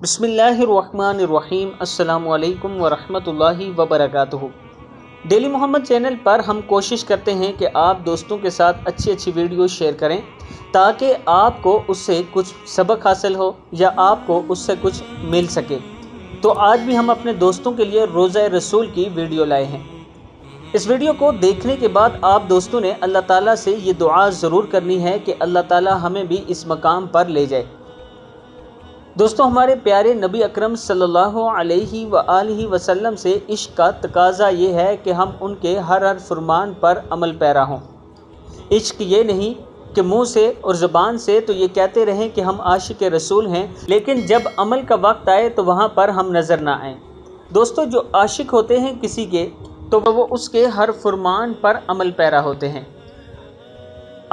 बिस्मिल्लाहिर्रहमानिर्रहीम। अस्सलामु अलैकुम वरहमतुल्लाहि वबरकातुहू। डेली मोहम्मद चैनल पर हम कोशिश करते हैं कि आप दोस्तों के साथ अच्छी वीडियो शेयर करें ताकि आपको उससे कुछ सबक हासिल हो या आपको उससे कुछ मिल सके। तो आज भी हम अपने दोस्तों के लिए रोज़ा रसूल की वीडियो लाए हैं। इस वीडियो को देखने के बाद आप दोस्तों ने अल्लाह ताला से ये दुआ ज़रूर करनी है कि अल्लाह ताला हमें भी इस मकाम पर ले जाए। दोस्तों, हमारे प्यारे नबी अकरम सल्लल्लाहु अलैहि वसल्लम से इश्क का तकाज़ा ये है कि हम उनके हर फरमान पर अमल पैरा हों। इश्क ये नहीं कि मुंह से और ज़बान से तो ये कहते रहें कि हम आशिक रसूल हैं, लेकिन जब अमल का वक्त आए तो वहाँ पर हम नज़र ना आएँ। दोस्तों, जो आशिक होते हैं किसी के तो वो उसके हर फरमान पर अमल पैरा होते हैं।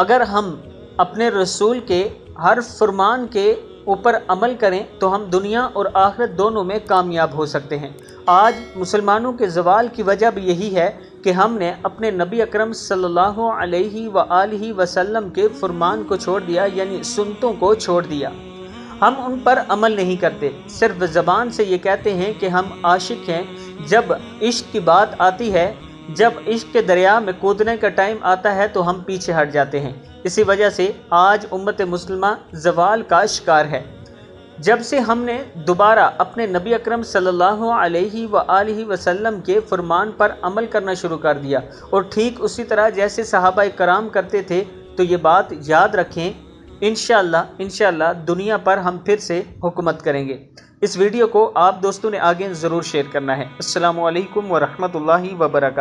अगर हम अपने रसूल के हर फरमान के ऊपर अमल करें तो हम दुनिया और आखिरत दोनों में कामयाब हो सकते हैं। आज मुसलमानों के ज़वाल की वजह भी यही है कि हमने अपने नबी अकरम सल्लल्लाहु अलैहि वसल्लम के फरमान को छोड़ दिया, यानी सुन्नतों को छोड़ दिया। हम उन पर अमल नहीं करते, सिर्फ ज़बान से ये कहते हैं कि हम आशिक हैं। जब इश्क की बात आती है, जब इश्क के दरिया में कूदने का टाइम आता है तो हम पीछे हट जाते हैं। इसी वजह से आज उम्मत मुस्लिमा ज़वाल का शिकार है। जब से हमने दोबारा अपने नबी अकरम सल्लल्लाहु अलैहि वसल्लम के फरमान पर अमल करना शुरू कर दिया और ठीक उसी तरह जैसे सहाबा कराम करते थे, तो ये बात याद रखें, इंशाअल्लाह दुनिया पर हम फिर से हुकूमत करेंगे। इस वीडियो को आप दोस्तों ने आगे ज़रूर शेयर करना है। अस्सलामु अलैकुम वरहमतुल्लाहि वबरकातुहू।